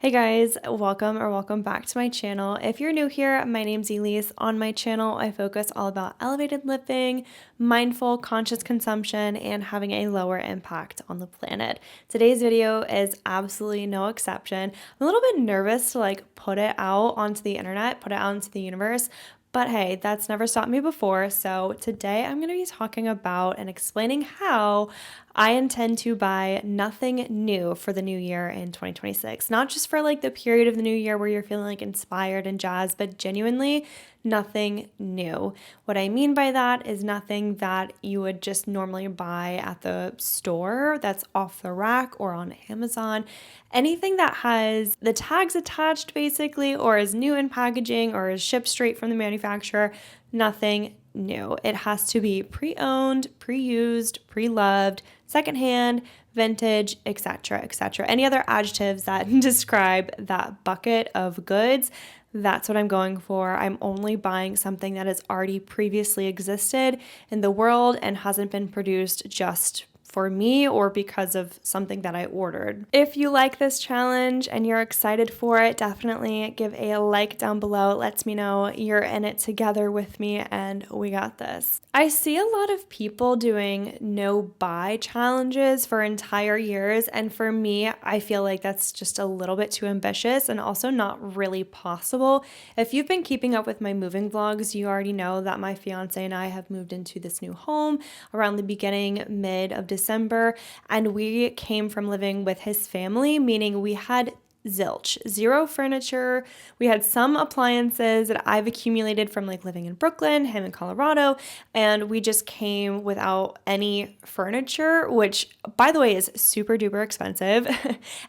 Hey guys, welcome back to my channel. If you're new here, my name's Elise. On my channel, I focus all about elevated living, mindful, conscious consumption, and having a lower impact on the planet. Today's video is absolutely no exception. I'm a little bit nervous to put it out onto the internet, put it out into the universe, but hey, that's never stopped me before. So today I'm going to be talking about and explaining how I intend to buy nothing new for the new year in 2026. Not just for the period of the new year where you're feeling inspired and jazzed, but genuinely nothing new. What I mean by that is nothing that you would just normally buy at the store that's off the rack or on Amazon. Anything that has the tags attached basically, or is new in packaging, or is shipped straight from the manufacturer, nothing new. It has to be pre-owned, pre-used, pre-loved, secondhand, vintage, etc., etc. Any other adjectives that describe that bucket of goods, that's what I'm going for. I'm only buying something that has already previously existed in the world and hasn't been produced just for me or because of something that I ordered. If you like this challenge and you're excited for it, definitely give a like down below. It lets me know you're in it together with me and we got this. I see a lot of people doing no buy challenges for entire years, and for me, I feel like that's just a little bit too ambitious and also not really possible. If you've been keeping up with my moving vlogs, you already know that my fiance and I have moved into this new home around the mid of December, and we came from living with his family, meaning we had zero furniture. We had some appliances that I've accumulated from living in Brooklyn, him in Colorado, and we just came without any furniture, which by the way is super duper expensive.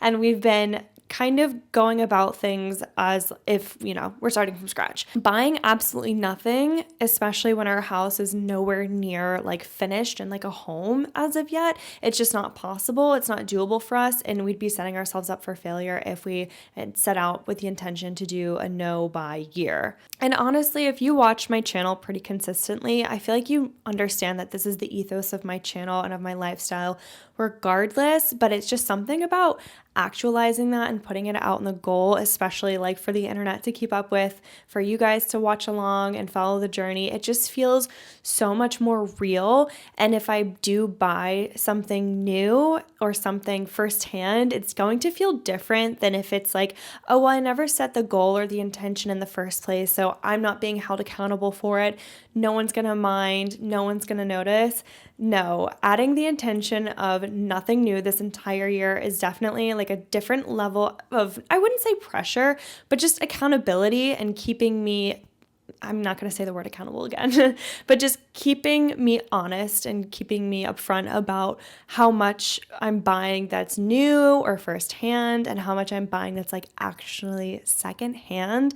And we've been kind of going about things as if, we're starting from scratch. Buying absolutely nothing, especially when our house is nowhere near finished and a home as of yet, it's just not possible. It's not doable for us, and we'd be setting ourselves up for failure if we had set out with the intention to do a no buy year. And honestly, if you watch my channel pretty consistently, I feel like you understand that this is the ethos of my channel and of my lifestyle regardless, but it's just something about actualizing that and putting it out in the goal, especially for the internet to keep up with, for you guys to watch along and follow the journey. It just feels so much more real. And if I do buy something new or something firsthand, it's going to feel different than if it's oh, well, I never set the goal or the intention in the first place, so I'm not being held accountable for it. No one's gonna mind, no one's gonna notice. No, adding the intention of nothing new this entire year is definitely a different level of, I wouldn't say pressure, but just accountability and keeping me, I'm not going to say the word accountable again, but just keeping me honest and keeping me upfront about how much I'm buying that's new or firsthand and how much I'm buying that's actually secondhand.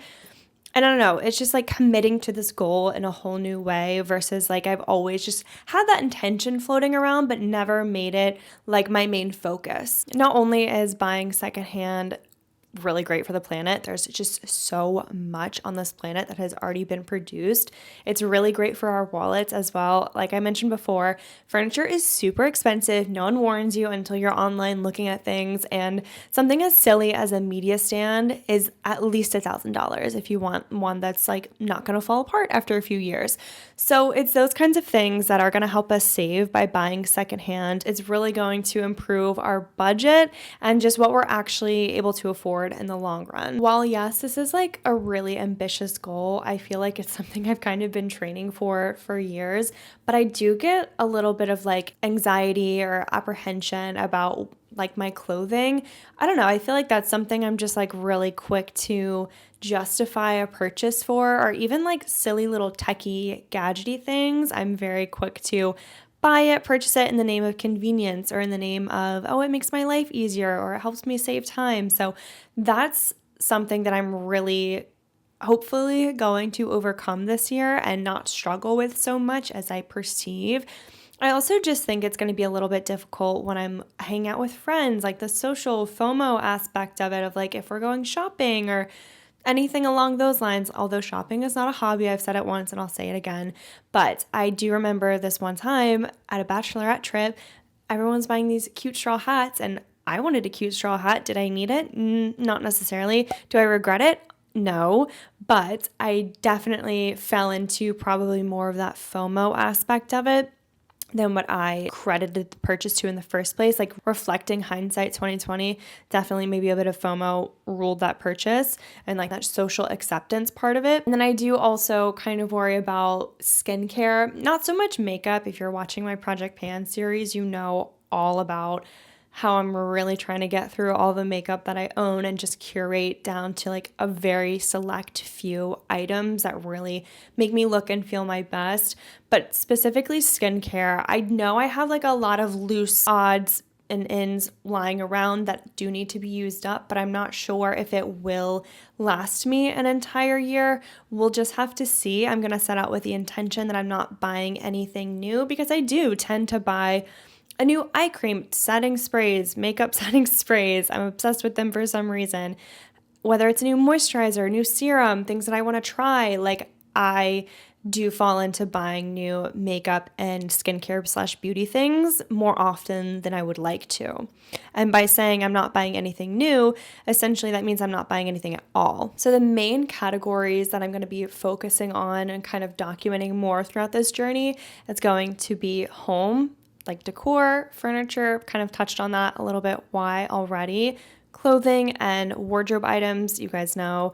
And I don't know, it's just committing to this goal in a whole new way versus I've always just had that intention floating around, but never made it my main focus. Not only is buying secondhand really great for the planet, there's just so much on this planet that has already been produced. It's really great for our wallets as well. Like I mentioned before, furniture is super expensive. No one warns you until you're online looking at things, and something as silly as a media stand is at least $1,000 if you want one that's not going to fall apart after a few years. So it's those kinds of things that are going to help us save by buying secondhand. It's really going to improve our budget and just what we're actually able to afford in the long run. While yes, this is a really ambitious goal, I feel like it's something I've kind of been training for years, but I do get a little bit of anxiety or apprehension about my clothing. I don't know, I feel like that's something I'm just really quick to justify a purchase for, or even silly little techie gadgety things. I'm very quick to buy it, purchase it in the name of convenience or in the name of, oh, it makes my life easier or it helps me save time. So that's something that I'm really hopefully going to overcome this year and not struggle with so much as I perceive. I also just think it's going to be a little bit difficult when I'm hanging out with friends, the social FOMO aspect of it, of if we're going shopping or anything along those lines. Although shopping is not a hobby, I've said it once and I'll say it again. But I do remember this one time at a bachelorette trip, everyone's buying these cute straw hats, and I wanted a cute straw hat. Did I need it? Not necessarily. Do I regret it? No, but I definitely fell into probably more of that FOMO aspect of it than what I credited the purchase to in the first place. Like, reflecting hindsight 2020, definitely maybe a bit of FOMO ruled that purchase and like that social acceptance part of it. And then I do also kind of worry about skincare, not so much makeup. If you're watching my Project Pan series, you know all about how I'm really trying to get through all the makeup that I own and just curate down to like a very select few items that really make me look and feel my best. But specifically skincare, I know I have like a lot of loose odds and ends lying around that do need to be used up, but I'm not sure if it will last me an entire year. We'll just have to see. I'm going to set out with the intention that I'm not buying anything new, because I do tend to buy a new eye cream, setting sprays, makeup setting sprays. I'm obsessed with them for some reason. Whether it's a new moisturizer, new serum, things that I want to try, like I do fall into buying new makeup and skincare / beauty things more often than I would like to. And by saying I'm not buying anything new, essentially that means I'm not buying anything at all. So the main categories that I'm going to be focusing on and kind of documenting more throughout this journey is going to be home, like decor, furniture, kind of touched on that a little bit why already, clothing and wardrobe items. You guys know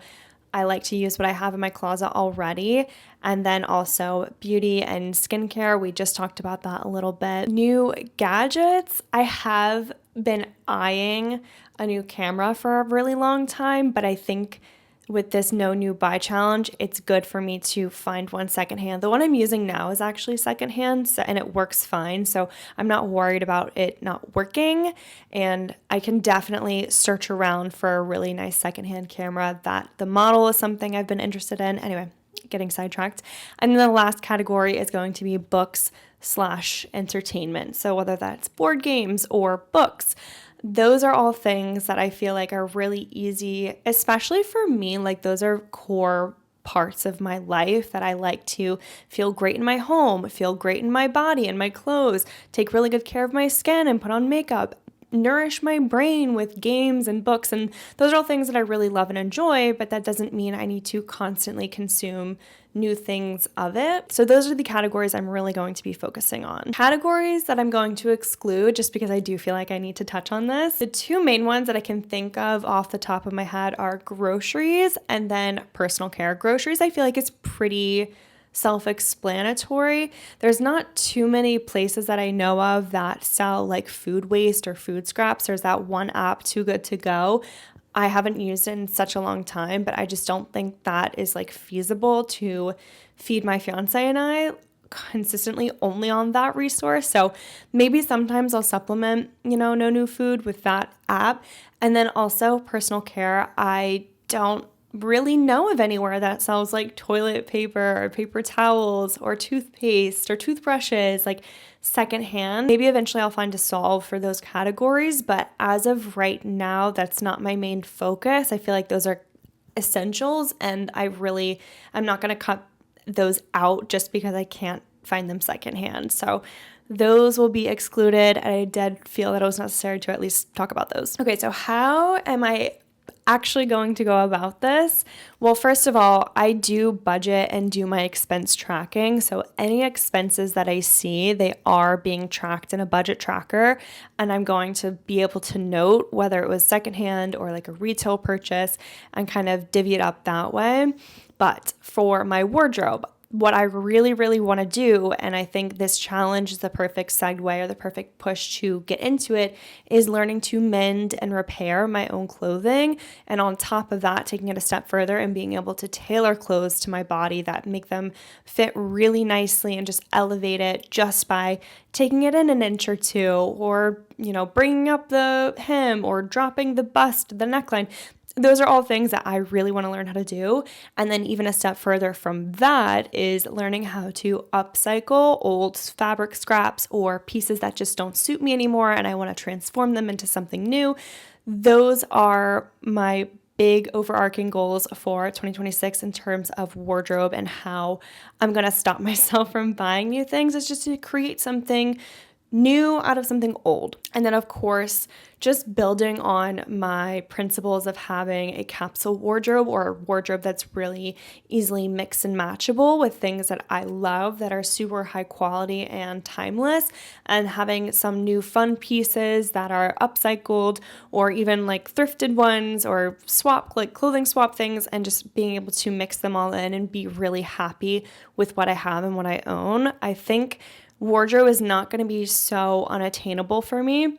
I like to use what I have in my closet already. And then also beauty and skincare. We just talked about that a little bit. New gadgets. I have been eyeing a new camera for a really long time, but I think with this no new buy challenge, it's good for me to find one secondhand. The one I'm using now is actually secondhand, and it works fine. So I'm not worried about it not working. And I can definitely search around for a really nice secondhand camera. That the model is something I've been interested in. Anyway, getting sidetracked. And then the last category is going to be books / entertainment. So whether that's board games or books, those are all things that I feel like are really easy, especially for me. Like, those are core parts of my life that I like to feel great in my home, feel great in my body and my clothes, take really good care of my skin and put on makeup, nourish my brain with games and books. And those are all things that I really love and enjoy, but that doesn't mean I need to constantly consume new things of it. So those are the categories I'm really going to be focusing on. Categories that I'm going to exclude, just because I do feel like I need to touch on this. The two main ones that I can think of off the top of my head are groceries and then personal care. Groceries, I feel like it's pretty self-explanatory. There's not too many places that I know of that sell like food waste or food scraps. There's that one app, Too Good To Go. I haven't used it in such a long time, but I just don't think that is like feasible to feed my fiance and I consistently only on that resource. So maybe sometimes I'll supplement, no new food with that app. And then also personal care. I don't really know of anywhere that sells like toilet paper or paper towels or toothpaste or toothbrushes like secondhand. Maybe eventually I'll find a solve for those categories, but as of right now, that's not my main focus. I feel like those are essentials, and I'm not going to cut those out just because I can't find them secondhand. So those will be excluded. I did feel that it was necessary to at least talk about those. Okay, so how am I actually going to go about this? Well, first of all, I do budget and do my expense tracking. So any expenses that I see, they are being tracked in a budget tracker, and I'm going to be able to note whether it was secondhand or like a retail purchase and kind of divvy it up that way. But for my wardrobe, what I really, really want to do, and I think this challenge is the perfect segue or the perfect push to get into it, is learning to mend and repair my own clothing. And on top of that, taking it a step further and being able to tailor clothes to my body that make them fit really nicely and just elevate it just by taking it in an inch or two, or, bringing up the hem or dropping the bust, the neckline. Those are all things that I really want to learn how to do. And then even a step further from that is learning how to upcycle old fabric scraps or pieces that just don't suit me anymore and I want to transform them into something new. Those are my big overarching goals for 2026 in terms of wardrobe, and how I'm going to stop myself from buying new things is just to create something new out of something old. And then, of course, just building on my principles of having a capsule wardrobe or a wardrobe that's really easily mix and matchable with things that I love that are super high quality and timeless, and having some new fun pieces that are upcycled or even like thrifted ones or swap, like clothing swap things, and just being able to mix them all in and be really happy with what I have and what I own. I think wardrobe is not going to be so unattainable for me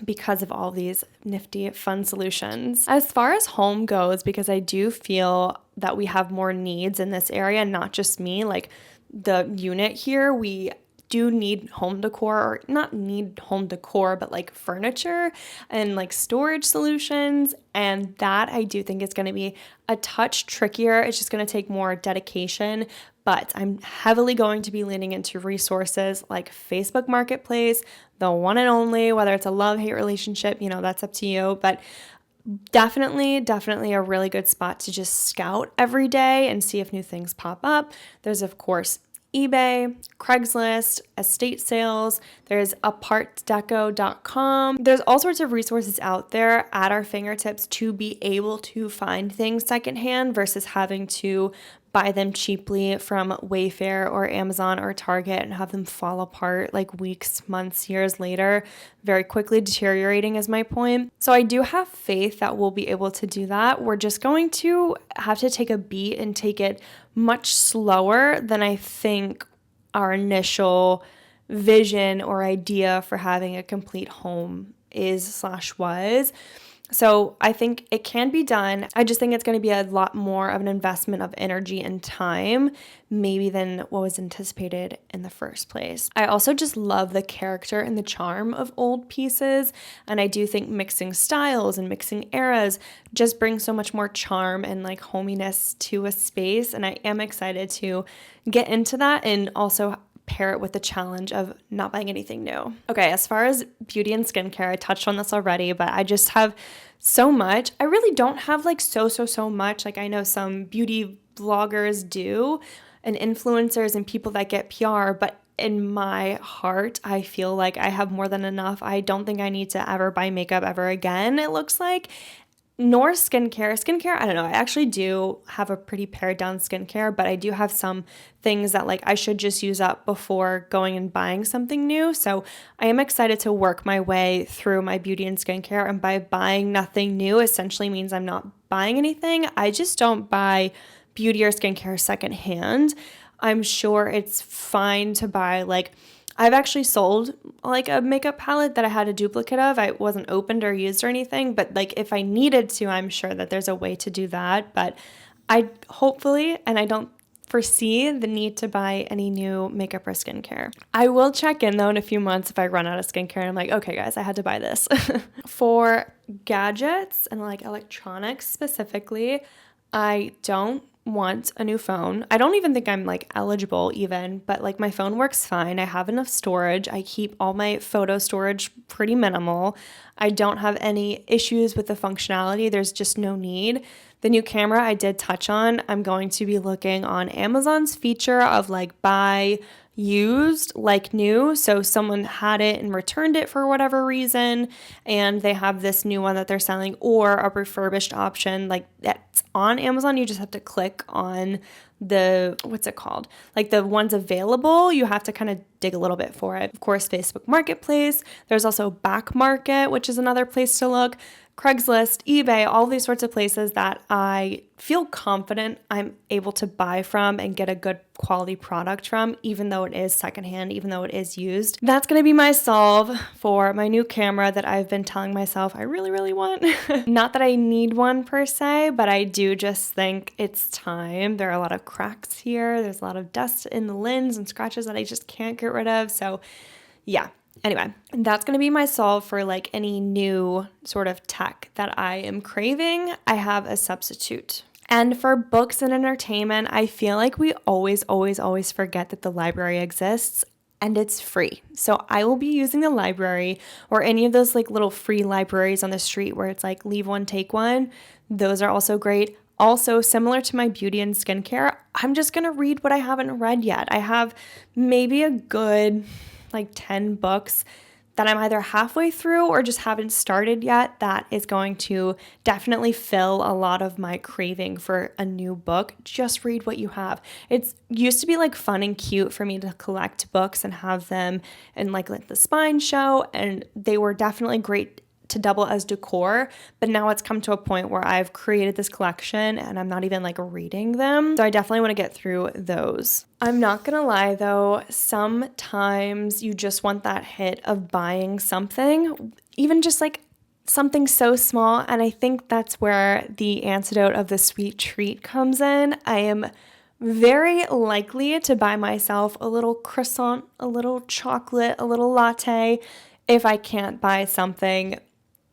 because of all these nifty, fun solutions. As far as home goes, because I do feel that we have more needs in this area, not just me, like the unit here, we do need home decor, or not need home decor, but like furniture and like storage solutions. And that I do think is going to be a touch trickier. It's just going to take more dedication. But I'm heavily going to be leaning into resources like Facebook Marketplace, the one and only, whether it's a love-hate relationship, that's up to you. But definitely a really good spot to just scout every day and see if new things pop up. There's, of course, eBay, Craigslist, estate sales, there's apartdeco.com. There's all sorts of resources out there at our fingertips to be able to find things secondhand versus having to buy them cheaply from Wayfair or Amazon or Target and have them fall apart like weeks, months, years later, very quickly deteriorating is my point. So I do have faith that we'll be able to do that. We're just going to have to take a beat and take it much slower than I think our initial vision or idea for having a complete home is/was. So I think it can be done. I just think it's going to be a lot more of an investment of energy and time, maybe than what was anticipated in the first place. I also just love the character and the charm of old pieces. And I do think mixing styles and mixing eras just brings so much more charm and like hominess to a space. And I am excited to get into that and also pair it with the challenge of not buying anything new. Okay, as far as beauty and skincare, I touched on this already, but I just have so much. I really don't have like so much. Like I know some beauty vloggers do and influencers and people that get PR, but in my heart, I feel like I have more than enough. I don't think I need to ever buy makeup ever again, it looks like. Nor skincare. Skincare, I don't know. I actually do have a pretty pared down skincare, but I do have some things that like I should just use up before going and buying something new. So I am excited to work my way through my beauty and skincare. And by buying nothing new essentially means I'm not buying anything. I just don't buy beauty or skincare secondhand. I'm sure it's fine to buy like I've actually sold like a makeup palette that I had a duplicate of. I wasn't opened or used or anything, but like if I needed to, I'm sure that there's a way to do that. But I hopefully, and I don't foresee the need to buy any new makeup or skincare. I will check in though in a few months if I run out of skincare and I'm like, okay guys, I had to buy this. For gadgets and like electronics specifically, I don't want a new phone. I don't even think I'm like eligible even, but like my phone works fine. I have enough storage. I keep all my photo storage pretty minimal. I don't have any issues with the functionality. There's just no need. The new camera I did touch on, I'm going to be looking on Amazon's feature of like buy used like new. So someone had it and returned it for whatever reason, and they have this new one that they're selling, or a refurbished option like that's on Amazon. You just have to click on the, what's it called? Like the ones available, you have to kind of dig a little bit for it. Of course, Facebook Marketplace. There's also Back Market, which is another place to look. Craigslist, eBay, all these sorts of places that I feel confident I'm able to buy from and get a good quality product from, even though it is secondhand, even though it is used. That's going to be my solve for my new camera that I've been telling myself I really want. Not that I need one per se, but I do just think it's time. There are a lot of cracks here. There's a lot of dust in the lens and scratches that I just can't get rid of. So yeah. Anyway, that's going to be my solve for like any new sort of tech that I am craving. I have a substitute. And for books and entertainment, I feel like we always forget that the library exists and it's free. So I will be using the library or any of those like little free libraries on the street where it's like leave one, take one. Those are also great. Also, similar to my beauty and skincare, I'm just going to read what I haven't read yet. I have maybe a good like 10 books that I'm either halfway through or just haven't started yet, that is going to definitely fill a lot of my craving for a new book. Just read what you have. It used to be like fun and cute for me to collect books and have them in like the spine show, and they were definitely great to double as decor, but now it's come to a point where I've created this collection and I'm not even like reading them. So I definitely want to get through those. I'm not gonna lie though, sometimes you just want that hit of buying something, even just like something so small. And I think that's where the antidote of the sweet treat comes in. I am very likely to buy myself a little croissant, a little chocolate, a little latte if I can't buy something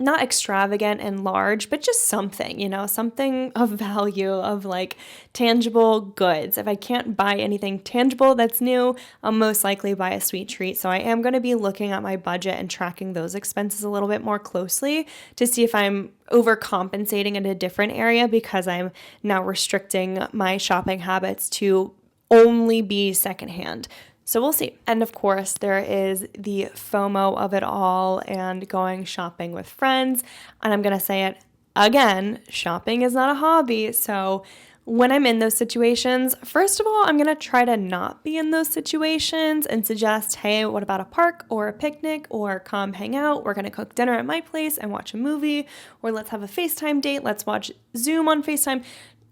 not extravagant and large, but just something, something of value, of like tangible goods. If I can't buy anything tangible that's new, I'll most likely buy a sweet treat. So I am going to be looking at my budget and tracking those expenses a little bit more closely to see if I'm overcompensating in a different area because I'm now restricting my shopping habits to only be secondhand. So we'll see. And of course, there is the FOMO of it all and going shopping with friends. And I'm going to say it again, shopping is not a hobby. So when I'm in those situations, first of all, I'm going to try to not be in those situations and suggest, hey, what about a park or a picnic, or come hang out? We're going to cook dinner at my place and watch a movie, or let's have a FaceTime date. Let's watch Zoom on FaceTime.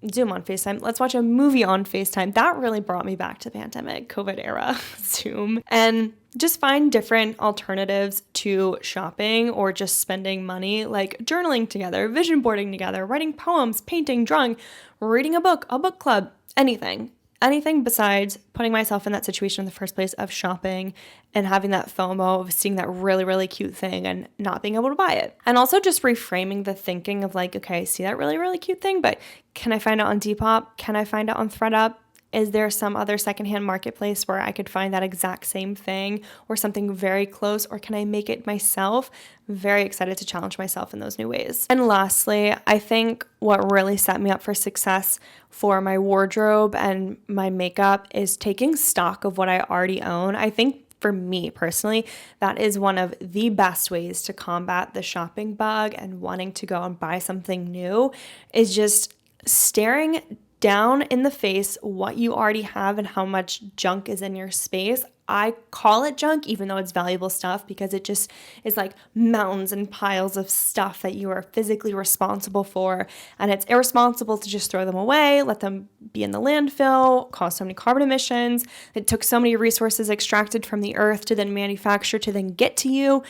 Let's watch a movie on FaceTime. That really brought me back to the pandemic, COVID era, Zoom. And just find different alternatives to shopping or just spending money, like journaling together, vision boarding together, writing poems, painting, drawing, reading a book club, anything. Anything besides putting myself in that situation in the first place of shopping and having that FOMO of seeing that really, really cute thing and not being able to buy it. And also just reframing the thinking of like, okay, I see that really, really cute thing, but can I find it on Depop? Can I find it on ThredUp? Is there some other secondhand marketplace where I could find that exact same thing or something very close, or can I make it myself? Very excited to challenge myself in those new ways. And lastly, I think what really set me up for success for my wardrobe and my makeup is taking stock of what I already own. I think for me personally, that is one of the best ways to combat the shopping bug and wanting to go and buy something new, is just staring down in the face what you already have and how much junk is in your space. I call it junk, even though it's valuable stuff, because it just is like mountains and piles of stuff that you are physically responsible for. And it's irresponsible to just throw them away, let them be in the landfill, cause so many carbon emissions. It took so many resources extracted from the earth to then manufacture to then get to you.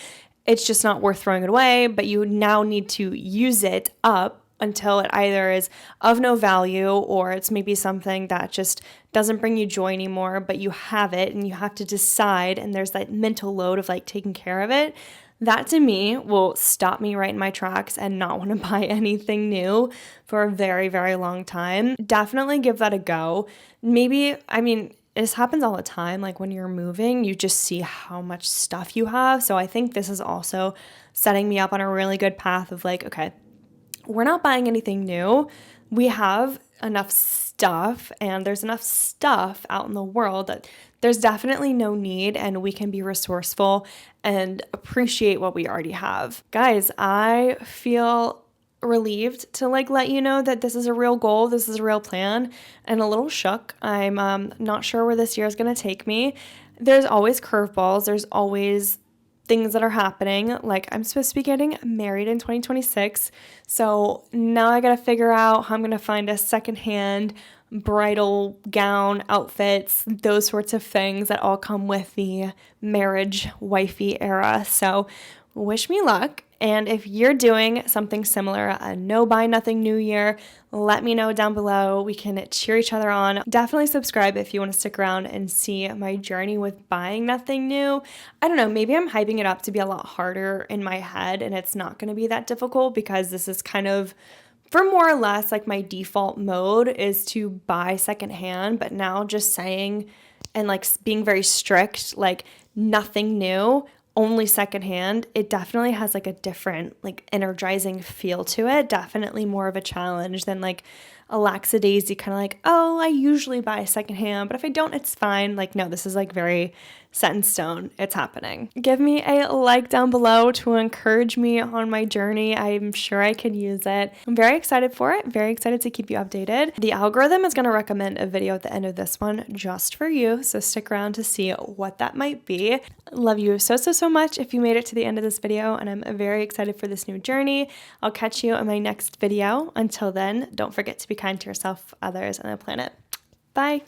It's just not worth throwing it away, but you now need to use it up until it either is of no value or it's maybe something that just doesn't bring you joy anymore, but you have it and you have to decide, and there's that mental load of like taking care of it. That to me will stop me right in my tracks and not want to buy anything new for a very, very long time. Definitely give that a go. This happens all the time. Like when you're moving, you just see how much stuff you have. So I think this is also setting me up on a really good path of like, okay, we're not buying anything new. We have enough stuff, and there's enough stuff out in the world that there's definitely no need, and we can be resourceful and appreciate what we already have. Guys, I feel relieved to let you know that this is a real goal, this is a real plan, and a little shook. I'm not sure where this year is going to take me. There's always curveballs. There's always things that are happening. Like I'm supposed to be getting married in 2026. So now I got to figure out how I'm going to find a secondhand bridal gown, outfits, those sorts of things that all come with the marriage wifey era. So wish me luck. And if you're doing something similar, a no buy nothing new year, let me know down below. We can cheer each other on. Definitely subscribe if you want to stick around and see my journey with buying nothing new. I don't know, maybe I'm hyping it up to be a lot harder in my head, and it's not going to be that difficult because this is kind of, for more or less, like my default mode is to buy secondhand, but now just saying and like being very strict, like nothing new, only secondhand, it definitely has like a different like energizing feel to it. Definitely more of a challenge than like a lackadaisy kind of like, oh, I usually buy secondhand, but if I don't, it's fine. Like, no, this is like very set in stone. It's happening. Give me a like down below to encourage me on my journey. I'm sure I could use it. I'm very excited for it. Very excited to keep you updated. The algorithm is going to recommend a video at the end of this one just for you, so stick around to see what that might be. Love you so much if you made it to the end of this video, and I'm very excited for this new journey. I'll catch you in my next video. Until then, don't forget to be kind to yourself, others, and the planet. Bye.